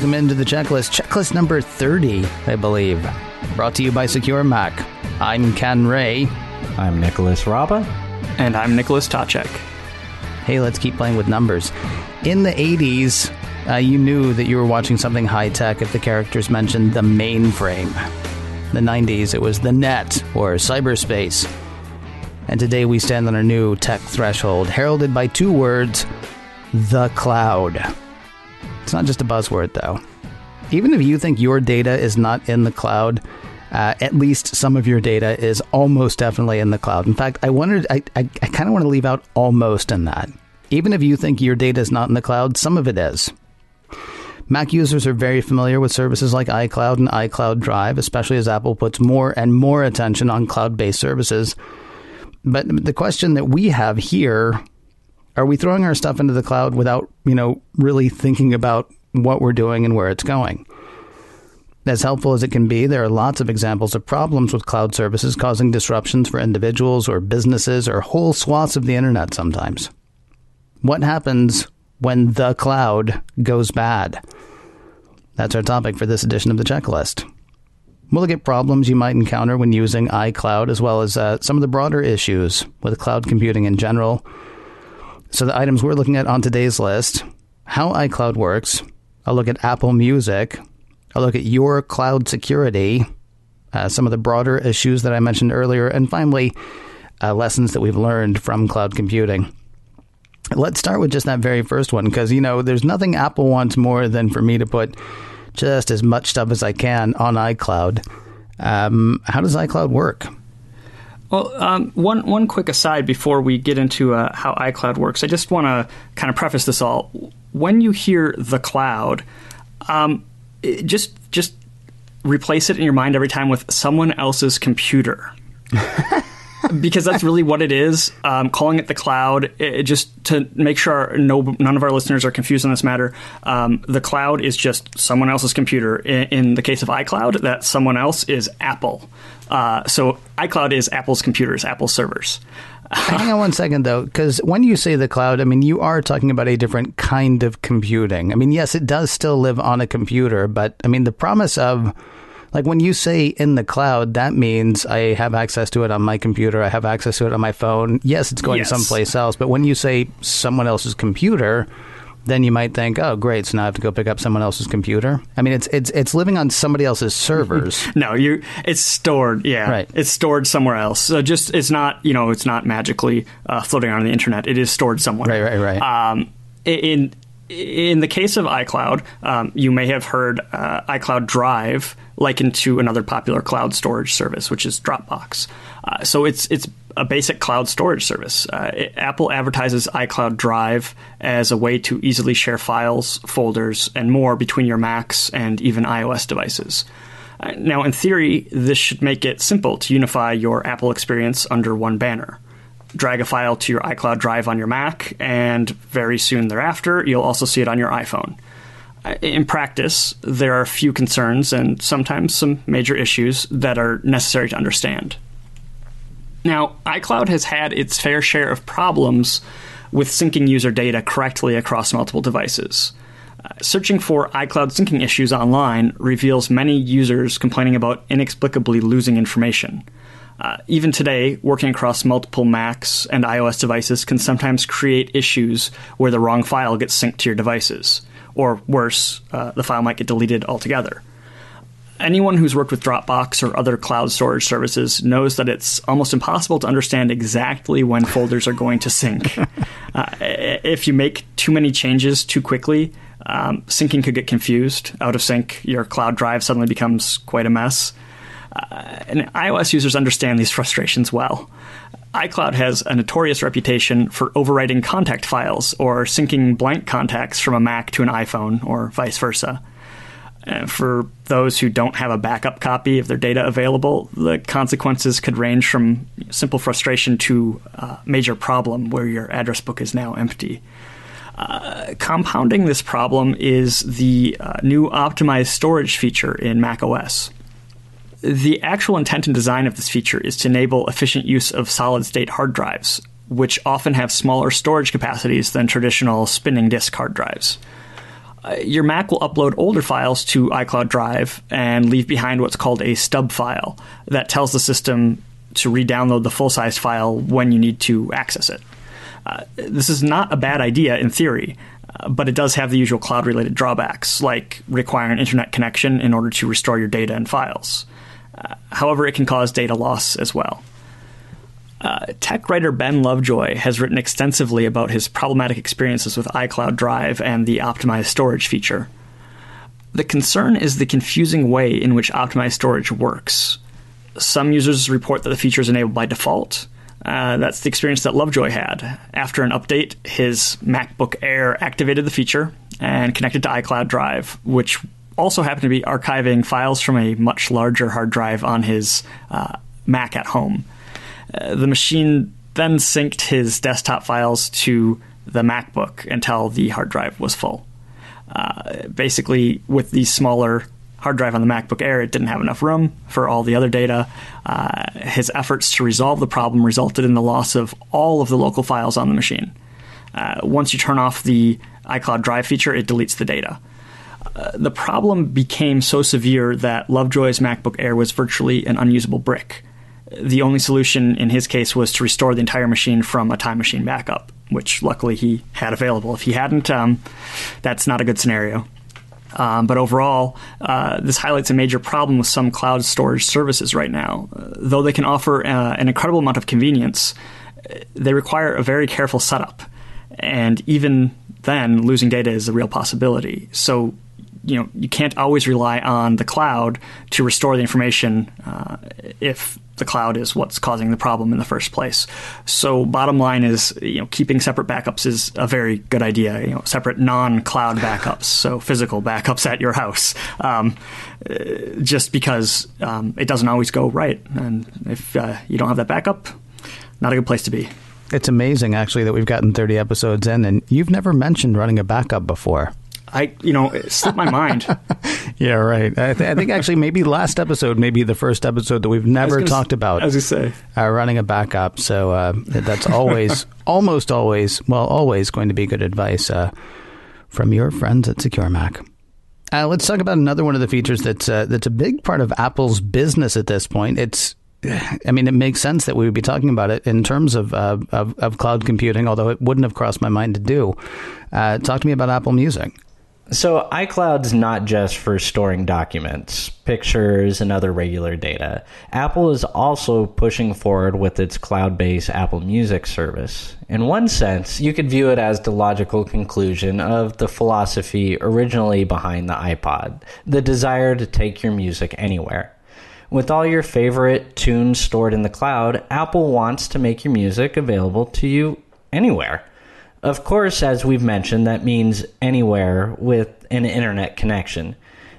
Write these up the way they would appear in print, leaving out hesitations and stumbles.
welcome into the checklist. Checklist number 30, I believe. Brought to you by Secure Mac. I'm Ken Ray. I'm Nicholas Raba. And I'm Nicholas Tacek. Hey, let's keep playing with numbers. In the 80s, you knew that you were watching something high-tech if the characters mentioned the mainframe. The 90s, it was the net, or cyberspace. And today we stand on a new tech threshold, heralded by two words, the cloud. It's not just a buzzword, though. Even if you think your data is not in the cloud, at least some of your data is almost definitely in the cloud. In fact, I kind of want to leave out almost in that. Even if you think your data is not in the cloud, some of it is. Mac users are very familiar with services like iCloud and iCloud Drive, especially as Apple puts more and more attention on cloud-based services. But the question that we have here, are we throwing our stuff into the cloud without, really thinking about what we're doing and where it's going? As helpful as it can be, there are lots of examples of problems with cloud services causing disruptions for individuals or businesses or whole swaths of the internet sometimes. What happens when the cloud goes bad? That's our topic for this edition of the checklist. We'll look at problems you might encounter when using iCloud, as well as some of the broader issues with cloud computing in general. So the items we're looking at on today's list: how iCloud works, I'll look at Apple Music, I'll look at your cloud security, some of the broader issues that I mentioned earlier, and finally, lessons that we've learned from cloud computing. Let's start with just that very first one, because, there's nothing Apple wants more than for me to put just as much stuff as I can on iCloud. How does iCloud work? Well, one quick aside before we get into how iCloud works. I just want to kind of preface this all. When you hear the cloud, just replace it in your mind every time with someone else's computer. Because that's really what it is. Calling it the cloud, just to make sure none of our listeners are confused on this matter, the cloud is just someone else's computer. In the case of iCloud, that someone else is Apple. So iCloud is Apple's computers, Apple's servers. Hang on one second, though, because when you say the cloud, you are talking about a different kind of computing. Yes, it does still live on a computer, but the promise of, like, when you say in the cloud, that means I have access to it on my computer, I have access to it on my phone. Yes, it's going someplace else, but when you say someone else's computer, then you might think, oh, great, so now I have to go pick up someone else's computer. It's living on somebody else's servers. No, it's stored. Yeah, right. It's stored somewhere else. So it's not magically floating around the internet. It is stored somewhere. Right. In the case of iCloud, you may have heard iCloud Drive likened to another popular cloud storage service, which is Dropbox. So it's a basic cloud storage service. Apple advertises iCloud Drive as a way to easily share files, folders, and more between your Macs and even iOS devices. Now, in theory, this should make it simple to unify your Apple experience under one banner. Drag a file to your iCloud Drive on your Mac, and very soon thereafter, you'll also see it on your iPhone. In practice, there are a few concerns and sometimes some major issues that are necessary to understand. Now, iCloud has had its fair share of problems with syncing user data correctly across multiple devices. Searching for iCloud syncing issues online reveals many users complaining about inexplicably losing information. Even today, working across multiple Macs and iOS devices can sometimes create issues where the wrong file gets synced to your devices. Or worse, the file might get deleted altogether. Anyone who's worked with Dropbox or other cloud storage services knows that it's almost impossible to understand exactly when folders are going to sync. If you make too many changes too quickly, syncing could get confused. Out of sync, your cloud drive suddenly becomes quite a mess. And iOS users understand these frustrations well. iCloud has a notorious reputation for overwriting contact files or syncing blank contacts from a Mac to an iPhone or vice versa. For those who don't have a backup copy of their data available, the consequences could range from simple frustration to a major problem where your address book is now empty. Compounding this problem is the new optimized storage feature in macOS. The actual intent and design of this feature is to enable efficient use of solid-state hard drives, which often have smaller storage capacities than traditional spinning disk hard drives. Your Mac will upload older files to iCloud Drive and leave behind what's called a stub file that tells the system to re-download the full-size file when you need to access it. This is not a bad idea in theory, but it does have the usual cloud-related drawbacks, like requiring an internet connection in order to restore your data and files. However, it can cause data loss as well. Tech writer Ben Lovejoy has written extensively about his problematic experiences with iCloud Drive and the optimized storage feature. The concern is the confusing way in which optimized storage works. Some users report that the feature is enabled by default. That's the experience that Lovejoy had. After an update, his MacBook Air activated the feature and connected to iCloud Drive, which also happened to be archiving files from a much larger hard drive on his Mac at home. The machine then synced his desktop files to the MacBook until the hard drive was full. Basically, with the smaller hard drive on the MacBook Air, it didn't have enough room for all the other data. His efforts to resolve the problem resulted in the loss of all of the local files on the machine. Once you turn off the iCloud Drive feature, it deletes the data. The problem became so severe that Lovejoy's MacBook Air was virtually an unusable brick. The only solution in his case was to restore the entire machine from a Time Machine backup, which luckily he had available. If he hadn't, that's not a good scenario. But overall, this highlights a major problem with some cloud storage services right now. Though they can offer an incredible amount of convenience, they require a very careful setup. And even then, losing data is a real possibility. So, you can't always rely on the cloud to restore the information if the cloud is what's causing the problem in the first place. So bottom line is, keeping separate backups is a very good idea, separate non-cloud backups, so physical backups at your house, just because it doesn't always go right. And if you don't have that backup, not a good place to be. It's amazing, actually, that we've gotten 30 episodes in, and you've never mentioned running a backup before. It slipped my mind. Yeah, right. I think actually maybe last episode, maybe the first episode that we've never talked about. As you say, running a backup. So that's always, almost always, always going to be good advice from your friends at Secure Mac. Let's talk about another one of the features that's a big part of Apple's business at this point. It makes sense that we would be talking about it in terms of cloud computing, although it wouldn't have crossed my mind to do. Talk to me about Apple Music. So iCloud's not just for storing documents, pictures, and other regular data. Apple is also pushing forward with its cloud-based Apple Music service. In one sense, you could view it as the logical conclusion of the philosophy originally behind the iPod, the desire to take your music anywhere. With all your favorite tunes stored in the cloud, Apple wants to make your music available to you anywhere. Of course, as we've mentioned, that means anywhere with an internet connection.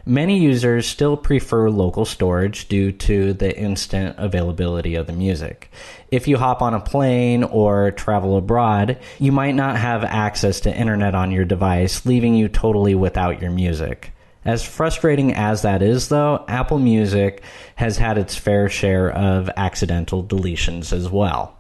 Many users still prefer local storage due to the instant availability of the music. If you hop on a plane or travel abroad, you might not have access to internet on your device, leaving you totally without your music. As frustrating as that is, though, Apple Music has had its fair share of accidental deletions as well.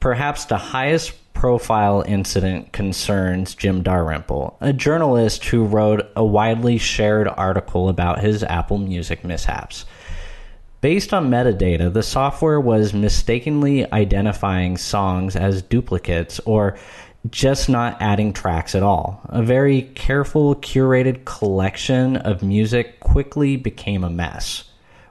Perhaps the highest profile incident concerns Jim Dalrymple, a journalist who wrote a widely shared article about his Apple Music mishaps. Based on metadata, the software was mistakenly identifying songs as duplicates or just not adding tracks at all. A very careful, curated collection of music quickly became a mess.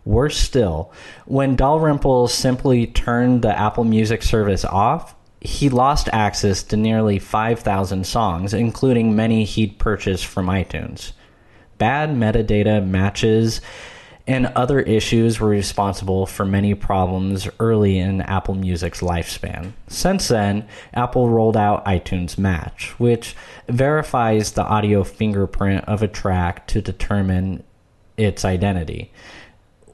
Worse still, when Dalrymple simply turned the Apple Music service off, he lost access to nearly 5,000 songs, including many he'd purchased from iTunes. Bad metadata matches and other issues were responsible for many problems early in Apple Music's lifespan. Since then, Apple rolled out iTunes Match, which verifies the audio fingerprint of a track to determine its identity.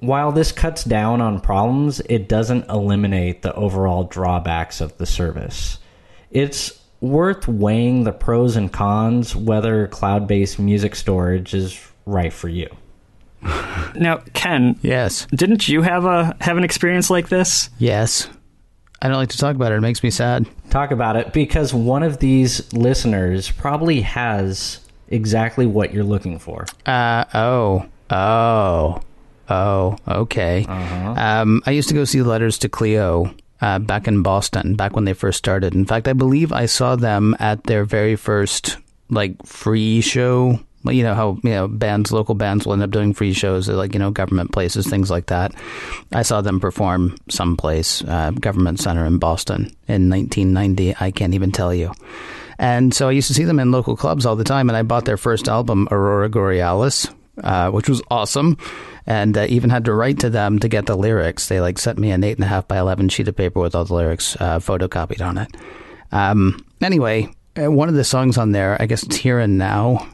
While this cuts down on problems, it doesn't eliminate the overall drawbacks of the service. It's worth weighing the pros and cons whether cloud-based music storage is right for you. Now, Ken. Yes. Didn't you have an experience like this? Yes. I don't like to talk about it. It makes me sad. Talk about it, because one of these listeners probably has exactly what you're looking for. Okay. I used to go see Letters to Cleo back in Boston, back when they first started. In fact, I believe I saw them at their very first free show. You know how local bands will end up doing free shows at government places, things like that. I saw them perform someplace, Government Center in Boston in 1990. I can't even tell you. And so I used to see them in local clubs all the time, and I bought their first album, Aurora Borealis, which was awesome. And even had to write to them to get the lyrics. They sent me an 8.5 by 11 sheet of paper with all the lyrics photocopied on it. Anyway, one of the songs on there, I guess it's Here and Now,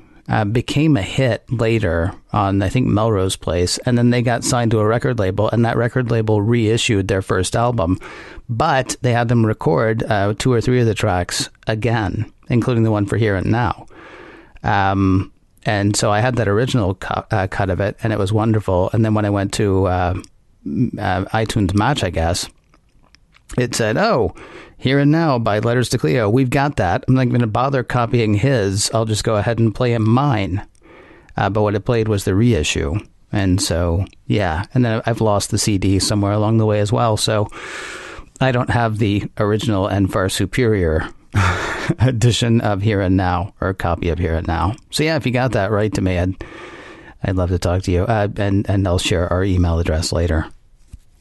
became a hit later on, I think, Melrose Place. And then they got signed to a record label, and that record label reissued their first album. But they had them record 2 or 3 of the tracks again, including the one for Here and Now. And so I had that original cut of it, and it was wonderful. And then when I went to iTunes Match, I guess, it said, "Oh, Here and Now by Letters to Cleo. We've got that. I'm not going to bother copying his. I'll just go ahead and play him mine." But what it played was the reissue. And so, yeah. And then I've lost the CD somewhere along the way as well. So I don't have the original and far superior edition of Here and Now, or a copy of Here and Now. So yeah, if you got that, write to me. I'd love to talk to you. And I'll share our email address later.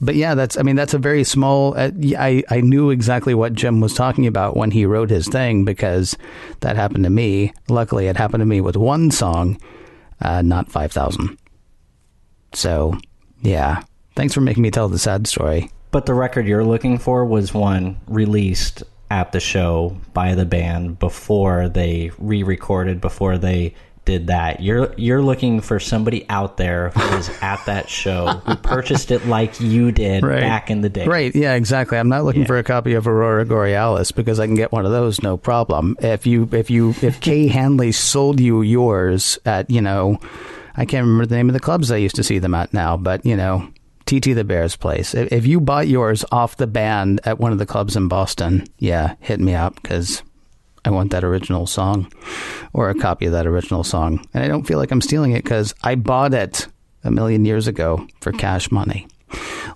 But yeah, that's a very small, I knew exactly what Jim was talking about when he wrote his thing, because that happened to me. Luckily, it happened to me with one song, not 5,000. So yeah, thanks for making me tell the sad story. But the record you're looking for was one released at the show by the band before they re-recorded, before they did that. You're looking for somebody out there who was at that show, who purchased it like you did back in the day. Right, yeah, exactly. I'm not looking for a copy of Aurora Borealis, because I can get one of those, no problem. If Kay Hanley sold you yours at, I can't remember the name of the clubs I used to see them at now, but, TT the Bear's place. If you bought yours off the band at one of the clubs in Boston, yeah, hit me up, because I want that original song, or a copy of that original song. And I don't feel like I'm stealing it, because I bought it a million years ago for cash money.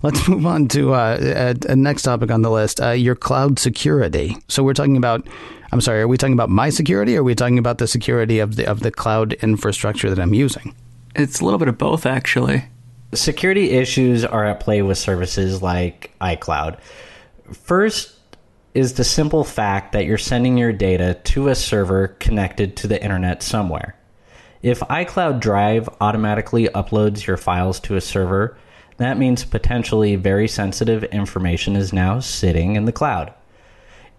Let's move on to a next topic on the list, your cloud security. So we're talking about, are we talking about my security, or are we talking about the security of the cloud infrastructure that I'm using? It's a little bit of both, actually. Security issues are at play with services like iCloud. First is the simple fact that you're sending your data to a server connected to the internet somewhere. If iCloud Drive automatically uploads your files to a server, that means potentially very sensitive information is now sitting in the cloud.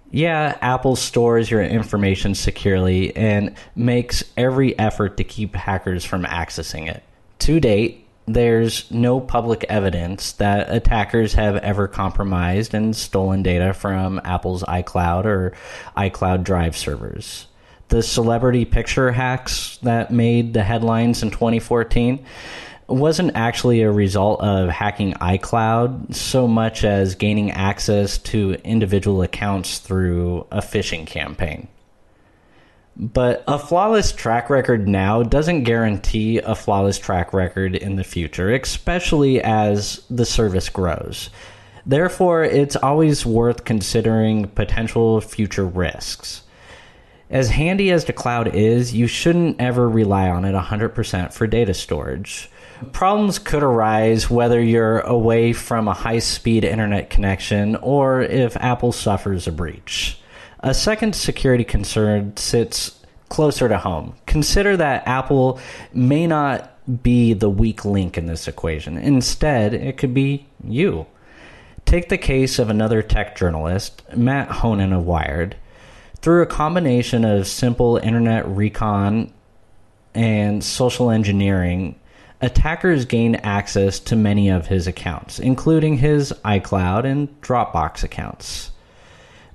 Yeah, Apple stores your information securely and makes every effort to keep hackers from accessing it. To date, there's no public evidence that attackers have ever compromised and stolen data from Apple's iCloud or iCloud Drive servers. The celebrity picture hacks that made the headlines in 2014 wasn't actually a result of hacking iCloud so much as gaining access to individual accounts through a phishing campaign. But a flawless track record now doesn't guarantee a flawless track record in the future, especially as the service grows. Therefore, it's always worth considering potential future risks. As handy as the cloud is, you shouldn't ever rely on it 100% for data storage. Problems could arise whether you're away from a high-speed internet connection or if Apple suffers a breach. A second security concern sits closer to home. Consider that Apple may not be the weak link in this equation. Instead, it could be you. Take the case of another tech journalist, Matt Honan of Wired. Through a combination of simple internet recon and social engineering, attackers gained access to many of his accounts, including his iCloud and Dropbox accounts.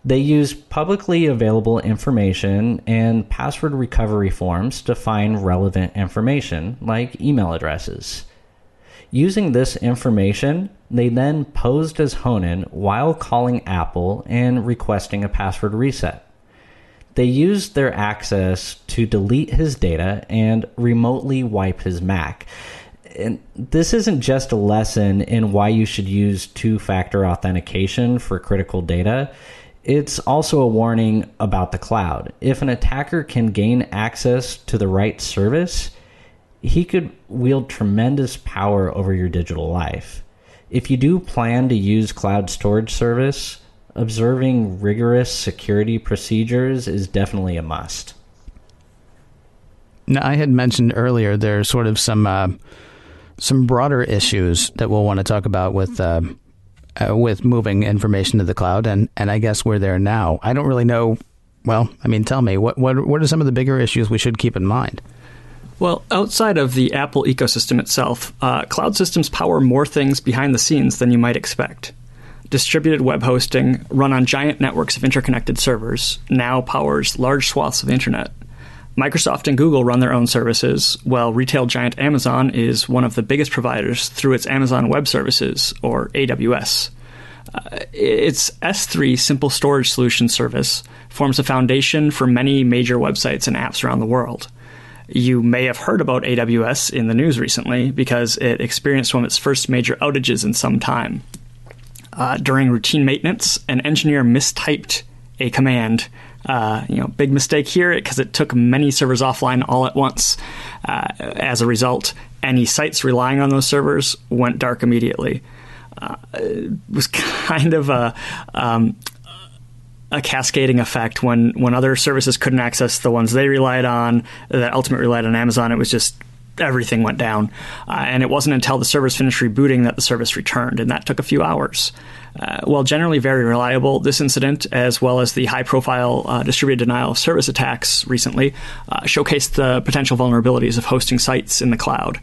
They used publicly available information and password recovery forms to find relevant information, like email addresses. Using this information, they then posed as Honan while calling Apple and requesting a password reset. They used their access to delete his data and remotely wipe his Mac. And this isn't just a lesson in why you should use two-factor authentication for critical data. It's also a warning about the cloud. If an attacker can gain access to the right service, he could wield tremendous power over your digital life. If you do plan to use cloud storage service, observing rigorous security procedures is definitely a must. Now, I had mentioned earlier there's sort of some broader issues that we'll want to talk about with moving information to the cloud, and I guess we're there now. I don't really know. Well, I mean, tell me, what are some of the bigger issues we should keep in mind? Well, outside of the Apple ecosystem itself, cloud systems power more things behind the scenes than you might expect. Distributed web hosting, run on giant networks of interconnected servers, now powers large swaths of the internet. Microsoft and Google run their own services, while retail giant Amazon is one of the biggest providers through its Amazon Web Services, or AWS. Its S3 Simple Storage Solution service forms a foundation for many major websites and apps around the world. You may have heard about AWS in the news recently because it experienced one of its first major outages in some time. During routine maintenance, an engineer mistyped a command. Big mistake here because it took many servers offline all at once. As a result, any sites relying on those servers went dark immediately. It was kind of a cascading effect when other services couldn't access the ones they relied on, that ultimately relied on Amazon. It was just everything went down. And it wasn't until the servers finished rebooting that the service returned, and that took a few hours. While generally very reliable, this incident, as well as the high-profile distributed denial of service attacks recently, showcased the potential vulnerabilities of hosting sites in the cloud.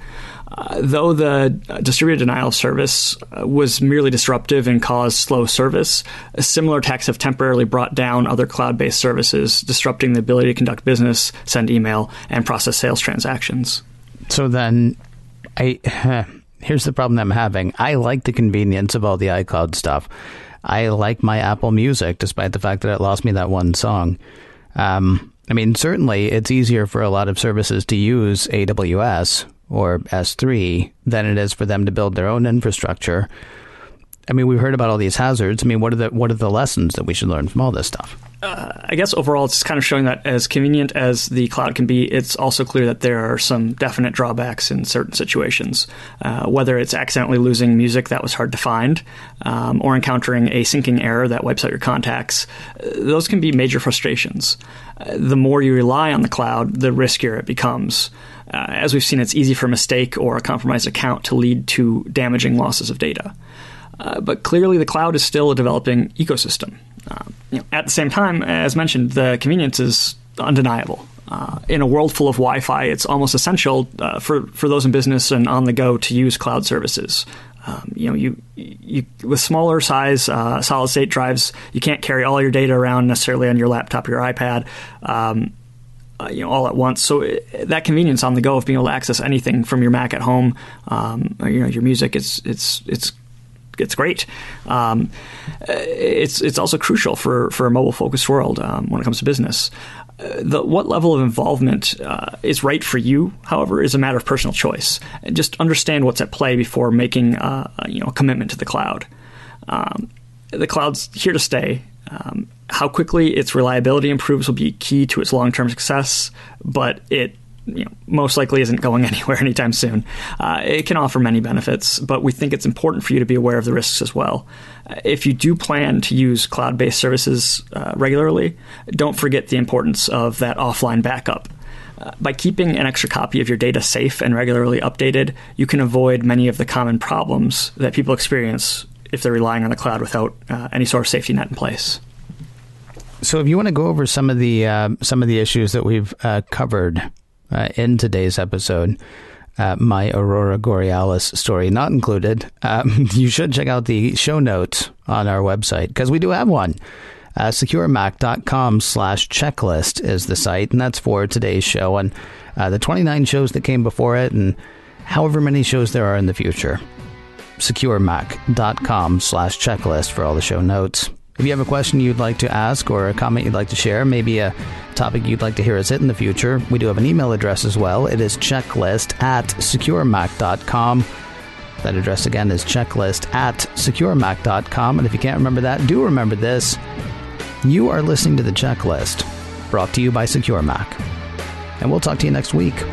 Though the distributed denial of service was merely disruptive and caused slow service, similar attacks have temporarily brought down other cloud-based services, disrupting the ability to conduct business, send email, and process sales transactions. So then, here's the problem I'm having. I like the convenience of all the iCloud stuff. I like my Apple Music, despite the fact that it lost me that one song. Certainly it's easier for a lot of services to use AWS or S3 than it is for them to build their own infrastructure. We've heard about all these hazards. What are the lessons that we should learn from all this stuff? I guess overall, it's kind of showing that as convenient as the cloud can be, it's also clear that there are some definite drawbacks in certain situations. Whether it's accidentally losing music that was hard to find, or encountering a syncing error that wipes out your contacts, those can be major frustrations. The more you rely on the cloud, the riskier it becomes. As we've seen, it's easy for a mistake or a compromised account to lead to damaging losses of data. But clearly, the cloud is still a developing ecosystem. At the same time, as mentioned, the convenience is undeniable. In a world full of Wi-Fi, it's almost essential for those in business and on the go to use cloud services. You with smaller size solid state drives, you can't carry all your data around necessarily on your laptop or your iPad. All at once. So that convenience on the go of being able to access anything from your Mac at home, your music, it's great. It's also crucial for a mobile-focused world when it comes to business. What level of involvement is right for you, however, is a matter of personal choice. And just understand what's at play before making a commitment to the cloud. The cloud's here to stay. How quickly its reliability improves will be key to its long-term success, but it most likely isn't going anywhere anytime soon. It can offer many benefits, but we think it's important for you to be aware of the risks as well. If you do plan to use cloud-based services regularly, don't forget the importance of that offline backup. By keeping an extra copy of your data safe and regularly updated, you can avoid many of the common problems that people experience if they're relying on the cloud without any sort of safety net in place. So if you want to go over some of the issues that we've covered in today's episode, my Aurora Borealis story not included, you should check out the show notes on our website, because we do have one. securemac.com/checklist is the site, and that's for today's show and the 29 shows that came before it and however many shows there are in the future. securemac.com/checklist for all the show notes. If you have a question you'd like to ask or a comment you'd like to share, maybe a topic you'd like to hear us hit in the future, we do have an email address as well. It is checklist@securemac.com. That address again is checklist@securemac.com. And if you can't remember that, do remember this. You are listening to The Checklist, brought to you by Secure Mac. And we'll talk to you next week.